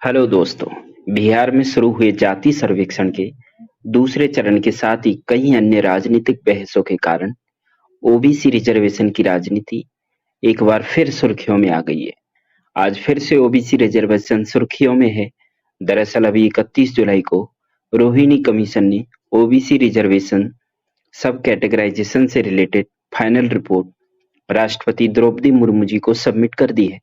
Hello दोस्तों। बिहार में शुरू हुए जाति सर्वेक्षण के दूसरे चरण के साथ ही कई अन्य राजनीतिक बहसों के कारण ओबीसी रिजर्वेशन की राजनीति एक बार फिर सुर्खियों में आ गई है। आज फिर से ओबीसी रिजर्वेशन सुर्खियों में है। दरअसल अभी 31 जुलाई को रोहिणी कमीशन ने ओबीसी रिजर्वेशन सब कैटेगराइजेशन से रिलेटेड फाइनल रिपोर्ट राष्ट्रपति द्रौपदी मुर्मू जी को सबमिट कर दी है।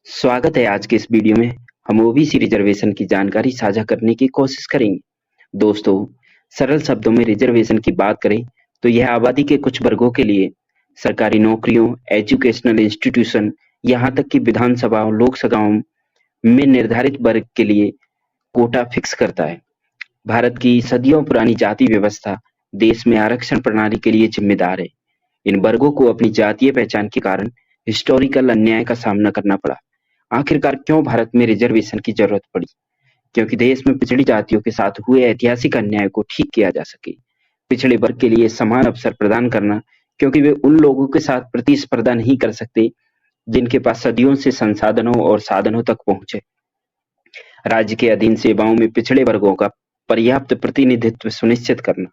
स्वागत है। आज के इस वीडियो में हम ओबीसी रिजर्वेशन की जानकारी साझा करने की कोशिश करेंगे। दोस्तों, सरल शब्दों में रिजर्वेशन की बात करें तो यह आबादी के कुछ वर्गों के लिए सरकारी नौकरियों, एजुकेशनल इंस्टीट्यूशन, यहाँ तक कि विधानसभा और लोकसभाओं में निर्धारित वर्ग के लिए कोटा फिक्स करता है। भारत की सदियों पुरानी जाति व्यवस्था देश में आरक्षण प्रणाली के लिए जिम्मेदार है। इन वर्गों को अपनी जातीय पहचान के कारण हिस्टोरिकल अन्याय का सामना करना पड़ा। आखिरकार क्यों भारत में रिजर्वेशन की जरूरत पड़ी? क्योंकि देश में पिछड़ी जातियों के साथ हुए ऐतिहासिक अन्याय को ठीक किया जा सके। पिछड़े वर्ग के लिए समान अवसर प्रदान करना, क्योंकि वे उन लोगों के साथ प्रतिस्पर्धा नहीं कर सकते जिनके पास सदियों से संसाधनों और साधनों तक पहुंच है। राज्य के अधीन सेवाओं में पिछड़े वर्गों का पर्याप्त प्रतिनिधित्व सुनिश्चित करना,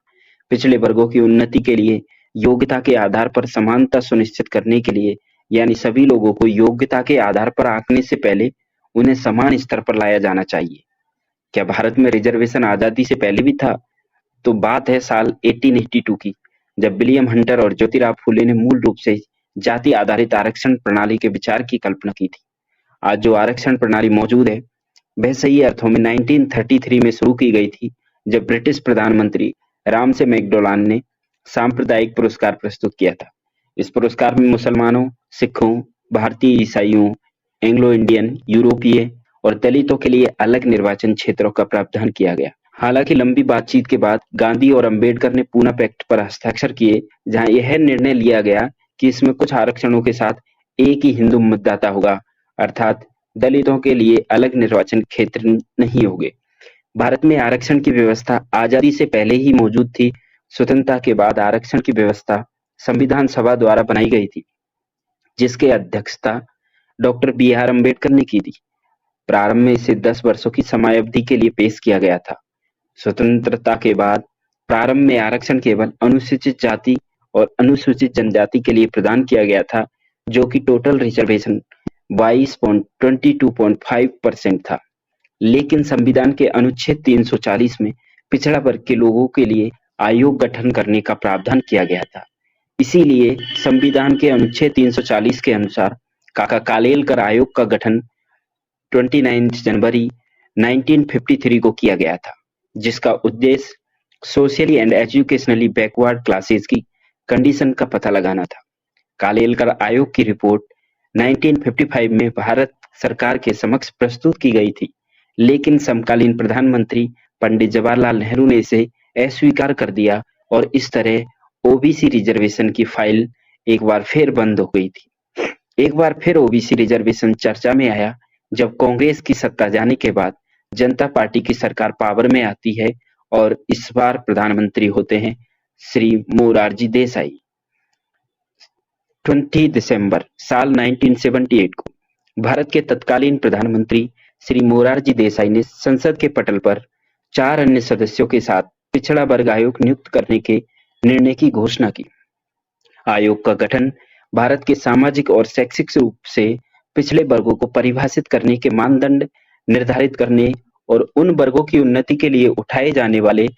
पिछड़े वर्गों की उन्नति के लिए योग्यता के आधार पर समानता सुनिश्चित करने के लिए, यानी सभी लोगों को योग्यता के आधार पर आंकने से पहले उन्हें समान स्तर पर लाया जाना चाहिए। क्या भारत में रिजर्वेशन आजादी से पहले भी था? तो बात है साल 1882 की, जब विलियम हंटर और ज्योतिराव फूले ने मूल रूप से जाति आधारित आरक्षण प्रणाली के विचार की कल्पना की थी। आज जो आरक्षण प्रणाली मौजूद है वह सही अर्थों में 1933 में शुरू की गई थी, जब ब्रिटिश प्रधानमंत्री रामसे मैकडॉनल्ड ने सांप्रदायिक पुरस्कार प्रस्तुत किया था। इस पुरस्कार में मुसलमानों, सिखों, भारतीय ईसाइयों, एंग्लो इंडियन, यूरोपीय और दलितों के लिए अलग निर्वाचन क्षेत्रों का प्रावधान किया गया। हालांकि लंबी बातचीत के बाद गांधी और अंबेडकर ने पूना पैक्ट पर हस्ताक्षर किए, जहां यह निर्णय लिया गया कि इसमें कुछ आरक्षणों के साथ एक ही हिंदू मतदाता होगा, अर्थात दलितों के लिए अलग निर्वाचन क्षेत्र नहीं होंगे। भारत में आरक्षण की व्यवस्था आजादी से पहले ही मौजूद थी। स्वतंत्रता के बाद आरक्षण की व्यवस्था संविधान सभा द्वारा बनाई गई थी, जिसके अध्यक्षता डॉक्टर बी आर अम्बेडकर ने की थी। प्रारंभ में इसे 10 वर्षों की समयावधि के लिए पेश किया गया था। स्वतंत्रता के बाद प्रारंभ में आरक्षण केवल अनुसूचित जाति और अनुसूचित जनजाति के लिए प्रदान किया गया था, जो कि टोटल रिजर्वेशन 22.22.5% था। लेकिन संविधान के अनुच्छेद 340 में पिछड़ा वर्ग के लोगों के लिए आयोग गठन करने का प्रावधान किया गया था। इसीलिए संविधान के अनुच्छेद 340 के अनुसार काका कालेलकर आयोग का गठन 29 जनवरी 1953 को किया गया था, जिसका उद्देश्य socially and educationally backward classes की कंडीशन का पता लगाना था। कालेलकर आयोग की रिपोर्ट 1955 में भारत सरकार के समक्ष प्रस्तुत की गई थी, लेकिन समकालीन प्रधानमंत्री पंडित जवाहरलाल नेहरू ने इसे अस्वीकार कर दिया और इस तरह ओबीसी रिजर्वेशन की फाइल एक बार फिर बंद हो गई थी। एक बार फिर ओबीसी रिजर्वेशन चर्चा में आया जब कांग्रेस की सत्ता जाने के बाद जनता पार्टी की सरकार पावर में आती है और इस बार प्रधानमंत्री होते हैं श्री मोरारजी देसाई। 20 दिसंबर साल 1978 को भारत के तत्कालीन प्रधानमंत्री श्री मोरारजी देसाई ने संसद के पटल पर 4 अन्य सदस्यों के साथ पिछड़ा वर्ग आयोग नियुक्त करने के निर्णय की घोषणा की। आयोग का गठन भारत के सामाजिक और शैक्षिक रूप से पिछड़े वर्गों को परिभाषित करने के मानदंड निर्धारित करने और उन वर्गों की उन्नति के लिए उठाए जाने वाले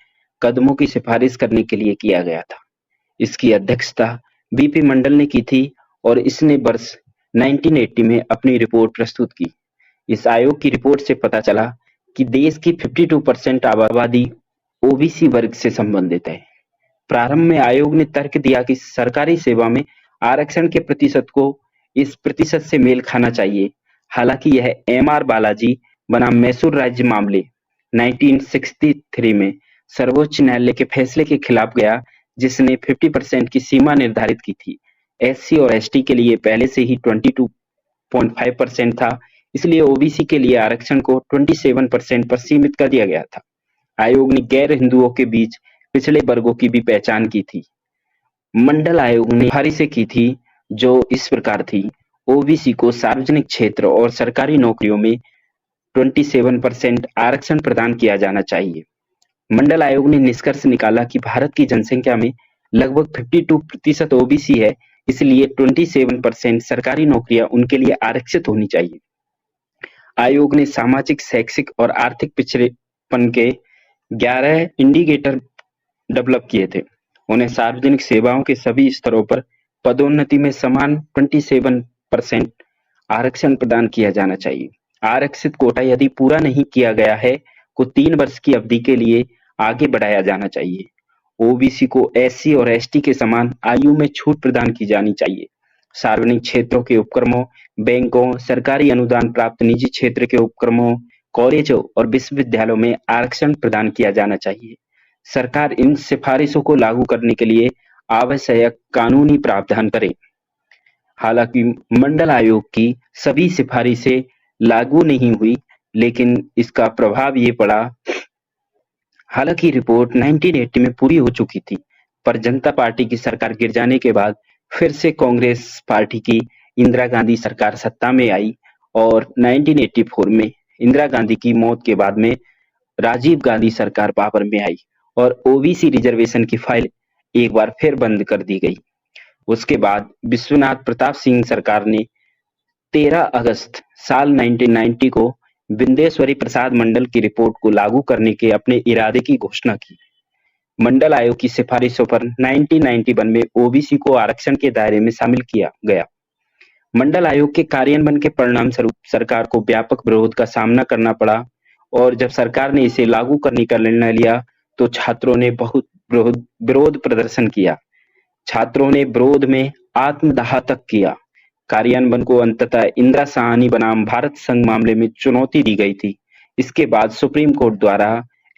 कदमों की सिफारिश करने के लिए किया गया था। इसकी अध्यक्षता बीपी मंडल ने की थी और इसने वर्ष 1980 में अपनी रिपोर्ट प्रस्तुत की। इस आयोग की रिपोर्ट से पता चला कि देश की 52% आबादी ओबीसी वर्ग से संबंधित है। प्रारंभ में आयोग ने तर्क दिया कि सरकारी सेवा में आरक्षण के प्रतिशत को इस प्रतिशत से मेल खाना चाहिए। हालांकि यह एम.आर. बालाजी बनाम मैसूर राज्य मामले 1963 में सर्वोच्च न्यायालय के फैसले के खिलाफ गया, जिसने 50% की सीमा निर्धारित की थी। एससी और एसटी के लिए पहले से ही 22.5% था, इसलिए ओबीसी के लिए आरक्षण को 27% पर सीमित कर दिया गया था। आयोग ने गैर हिंदुओं के बीच पिछड़े वर्गों की भी पहचान की थी। मंडल आयोग ने सिफारिशें की थी जो इस प्रकार थी: ओबीसी को सार्वजनिक क्षेत्र और सरकारी नौकरियों में 27% आरक्षण प्रदान किया जाना चाहिए। मंडल आयोग ने निष्कर्ष निकाला कि भारत की जनसंख्या में लगभग 52% ओबीसी है, इसलिए 27% सरकारी नौकरियां उनके लिए आरक्षित होनी चाहिए। आयोग ने सामाजिक, शैक्षिक और आर्थिक पिछड़ेपन के 11 इंडिकेटर डेवलप किए थे। उन्हें सार्वजनिक सेवाओं के सभी स्तरों पर पदोन्नति में समान 27% आरक्षण प्रदान किया जाना चाहिए। आरक्षित कोटा यदि पूरा नहीं किया गया है को 3 वर्ष की अवधि के लिए आगे बढ़ाया जाना चाहिए। ओबीसी को एससी और एसटी के समान आयु में छूट प्रदान की जानी चाहिए। सार्वजनिक क्षेत्रों के उपक्रमों, बैंकों, सरकारी अनुदान प्राप्त निजी क्षेत्र के उपक्रमों, कॉलेजों और विश्वविद्यालयों में आरक्षण प्रदान किया जाना चाहिए। सरकार इन सिफारिशों को लागू करने के लिए आवश्यक कानूनी प्रावधान करे। हालांकि मंडल आयोग की सभी सिफारिशें लागू नहीं हुई, लेकिन इसका प्रभाव ये पड़ा। हालांकि रिपोर्ट 1980 में पूरी हो चुकी थी, पर जनता पार्टी की सरकार गिर जाने के बाद फिर से कांग्रेस पार्टी की इंदिरा गांधी सरकार सत्ता में आई और 1984 में इंदिरा गांधी की मौत के बाद में राजीव गांधी सरकार पावर में आई और ओबीसी रिजर्वेशन की फाइल एक बार फिर बंद कर दी गई। उसके बाद विश्वनाथ प्रताप सिंह सरकार ने 13 अगस्त साल 1990 को बिंदेश्वरी प्रसाद मंडल की रिपोर्ट को लागू करने के अपने इरादे की घोषणा की। मंडल आयोग की सिफारिशों पर 1991 में ओबीसी को आरक्षण के दायरे में शामिल किया गया। मंडल आयोग के कार्यान्वयन के परिणाम स्वरूप सरकार को व्यापक विरोध का सामना करना पड़ा और जब सरकार ने इसे लागू करने का निर्णय लिया तो छात्रों ने बहुत विरोध प्रदर्शन किया। छात्रों ने विरोध में आत्मदाह तक किया। कार्यान्वयन को अंततः इंदिरा साहनी बनाम भारत संघ मामले में चुनौती दी गई थी। इसके बाद सुप्रीम कोर्ट द्वारा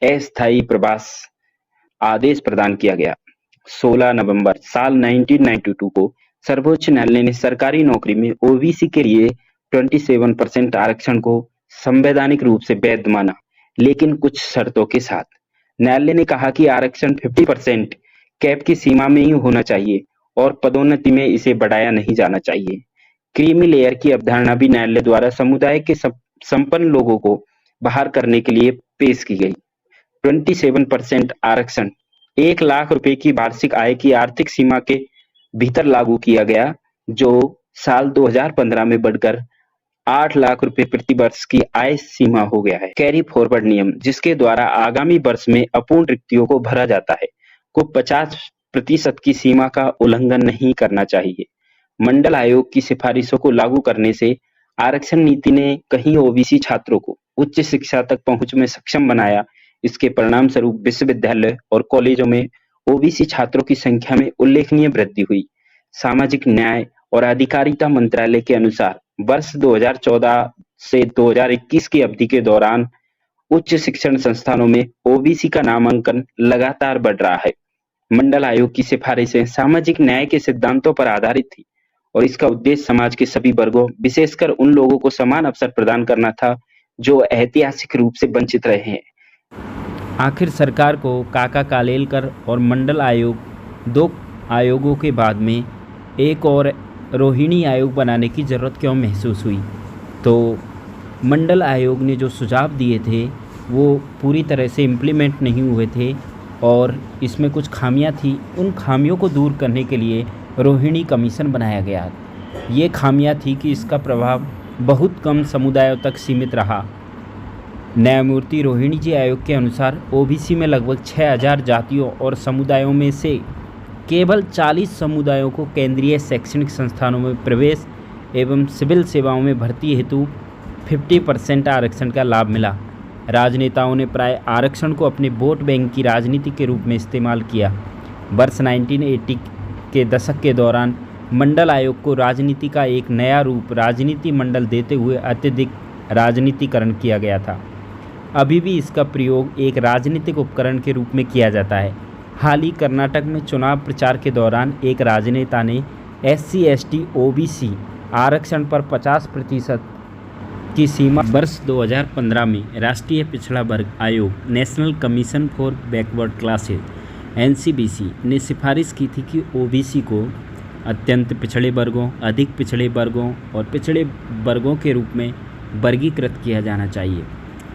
अस्थायी प्रवास आदेश प्रदान किया गया। 16 नवंबर साल 1992 को सर्वोच्च न्यायालय ने सरकारी नौकरी में ओबीसी के लिए 27% आरक्षण को संवैधानिक रूप से वैध माना, लेकिन कुछ शर्तों के साथ। न्यायालय ने कहा कि आरक्षण 50% कैप की सीमा में ही होना चाहिए और पदोन्नति में इसे बढ़ाया नहीं जाना चाहिए। क्रीमी लेयर की अवधारणा भी न्यायालय द्वारा समुदाय के संपन्न लोगों को बाहर करने के लिए पेश की गई। 27% आरक्षण 1 लाख रुपए की वार्षिक आय की आर्थिक सीमा के भीतर लागू किया गया, जो साल 2015 में बढ़कर 8 लाख रुपए प्रति वर्ष की आय सीमा हो गया है। कैरी फॉरवर्ड नियम, जिसके द्वारा आगामी वर्ष में अपूर्ण रिक्तियों को भरा जाता है, को 50% की सीमा का उल्लंघन नहीं करना चाहिए। मंडल आयोग की सिफारिशों को लागू करने से आरक्षण नीति ने कहीं ओबीसी छात्रों को उच्च शिक्षा तक पहुंच में सक्षम बनाया। इसके परिणाम स्वरूप विश्वविद्यालय और कॉलेजों में ओबीसी छात्रों की संख्या में उल्लेखनीय वृद्धि हुई। सामाजिक न्याय और अधिकारिता मंत्रालय के अनुसार वर्ष 2014 से 2021 की अवधि के दौरान उच्च शिक्षण संस्थानों में ओबीसी का नामांकन लगातार बढ़ रहा है। मंडल आयोग की सिफारिशें सामाजिक न्याय के सिद्धांतों पर आधारित थी और इसका उद्देश्य समाज के सभी वर्गों, विशेषकर उन लोगों को समान अवसर प्रदान करना था जो ऐतिहासिक रूप से वंचित रहे हैं। आखिर सरकार को काका कालेलकर और मंडल आयोग, 2 आयोगों के बाद में एक और रोहिणी आयोग बनाने की ज़रूरत क्यों महसूस हुई? तो मंडल आयोग ने जो सुझाव दिए थे वो पूरी तरह से इम्प्लीमेंट नहीं हुए थे और इसमें कुछ खामियां थी। उन खामियों को दूर करने के लिए रोहिणी कमीशन बनाया गया। ये खामियां थी कि इसका प्रभाव बहुत कम समुदायों तक सीमित रहा। न्यायमूर्ति रोहिणी जी आयोग के अनुसार ओबीसी में लगभग 6000 जातियों और समुदायों में से केवल 40 समुदायों को केंद्रीय शैक्षणिक संस्थानों में प्रवेश एवं सिविल सेवाओं में भर्ती हेतु 50% आरक्षण का लाभ मिला। राजनेताओं ने प्राय आरक्षण को अपने वोट बैंक की राजनीति के रूप में इस्तेमाल किया। वर्ष 1980 के दशक के दौरान मंडल आयोग को राजनीति का एक नया रूप राजनीति मंडल देते हुए अत्यधिक राजनीतिकरण किया गया था। अभी भी इसका प्रयोग एक राजनीतिक उपकरण के रूप में किया जाता है। हाल ही कर्नाटक में चुनाव प्रचार के दौरान एक राजनेता ने SC ST OBC आरक्षण पर 50% की सीमा वर्ष 2015 में राष्ट्रीय पिछड़ा वर्ग आयोग national commission for backward classes NCBC ने सिफारिश की थी कि OBC को अत्यंत पिछड़े वर्गों, अधिक पिछड़े वर्गों और पिछड़े वर्गों के रूप में वर्गीकृत किया जाना चाहिए।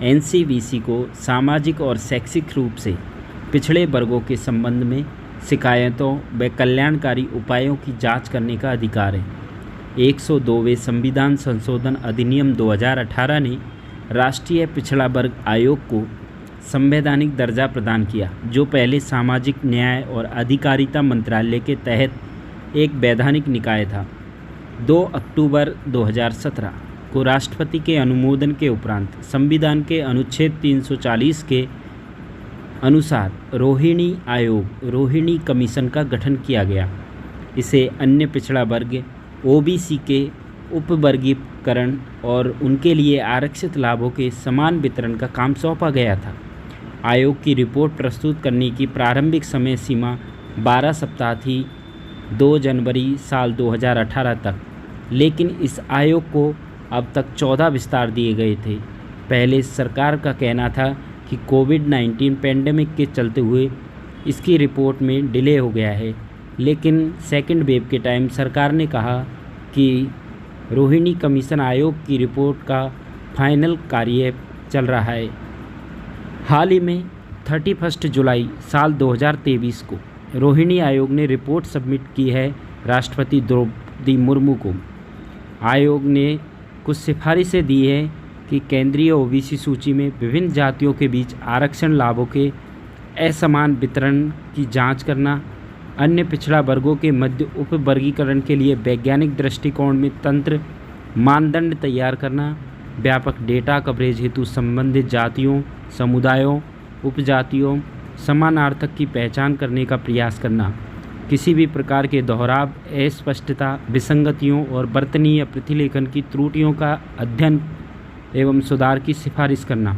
एनसीवीसी को सामाजिक और शैक्षिक रूप से पिछड़े वर्गों के संबंध में शिकायतों व कल्याणकारी उपायों की जांच करने का अधिकार है। 102वें संविधान संशोधन अधिनियम 2018 ने राष्ट्रीय पिछड़ा वर्ग आयोग को संवैधानिक दर्जा प्रदान किया, जो पहले सामाजिक न्याय और अधिकारिता मंत्रालय के तहत एक वैधानिक निकाय था। 2 अक्टूबर 2017 को राष्ट्रपति के अनुमोदन के उपरांत संविधान के अनुच्छेद 340 के अनुसार रोहिणी आयोग रोहिणी कमीशन का गठन किया गया। इसे अन्य पिछड़ा वर्ग ओबीसी के उपवर्गीकरण और उनके लिए आरक्षित लाभों के समान वितरण का काम सौंपा गया था। आयोग की रिपोर्ट प्रस्तुत करने की प्रारंभिक समय सीमा 12 सप्ताह थी, 2 जनवरी साल 2018 तक, लेकिन इस आयोग को अब तक 14 विस्तार दिए गए थे। पहले सरकार का कहना था कि कोविड-19 पैंडेमिक के चलते हुए इसकी रिपोर्ट में डिले हो गया है, लेकिन सेकेंड वेव के टाइम सरकार ने कहा कि रोहिणी कमीशन आयोग की रिपोर्ट का फाइनल कार्य चल रहा है। हाल ही में 31 जुलाई साल 2023 को रोहिणी आयोग ने रिपोर्ट सबमिट की है राष्ट्रपति द्रौपदी मुर्मू को। आयोग ने कुछ सिफारिशें दी है कि केंद्रीय ओबीसी सूची में विभिन्न जातियों के बीच आरक्षण लाभों के असमान वितरण की जांच करना, अन्य पिछड़ा वर्गों के मध्य उपवर्गीकरण के लिए वैज्ञानिक दृष्टिकोण में तंत्र मानदंड तैयार करना, व्यापक डेटा कवरेज हेतु संबंधित जातियों, समुदायों, उपजातियों, समानार्थक की पहचान करने का प्रयास करना, किसी भी प्रकार के दोहराव, अस्पष्टता, विसंगतियों और वर्तनीय प्रतिलेखन की त्रुटियों का अध्ययन एवं सुधार की सिफारिश करना।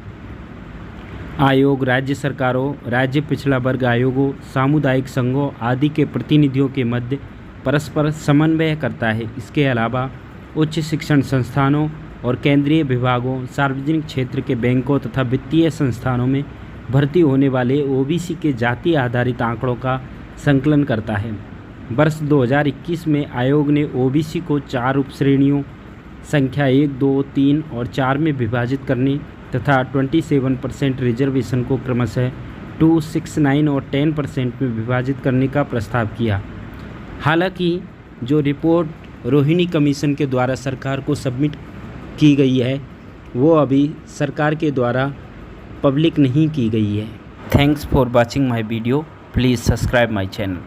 आयोग राज्य सरकारों, राज्य पिछड़ा वर्ग आयोगों, सामुदायिक संघों आदि के प्रतिनिधियों के मध्य परस्पर समन्वय करता है। इसके अलावा उच्च शिक्षण संस्थानों और केंद्रीय विभागों, सार्वजनिक क्षेत्र के बैंकों तथा वित्तीय संस्थानों में भर्ती होने वाले ओबीसी के जाति आधारित आंकड़ों का संकलन करता है। वर्ष 2021 में आयोग ने ओबीसी को 4 उपश्रेणियों संख्या 1, 2, 3 और 4 में विभाजित करने तथा 27% रिजर्वेशन को क्रमशः 2, 6, 9 और 10% में विभाजित करने का प्रस्ताव किया। हालांकि जो रिपोर्ट रोहिणी कमीशन के द्वारा सरकार को सबमिट की गई है, वो अभी सरकार के द्वारा पब्लिक नहीं की गई है। Thanks for watching my video. Please subscribe my channel.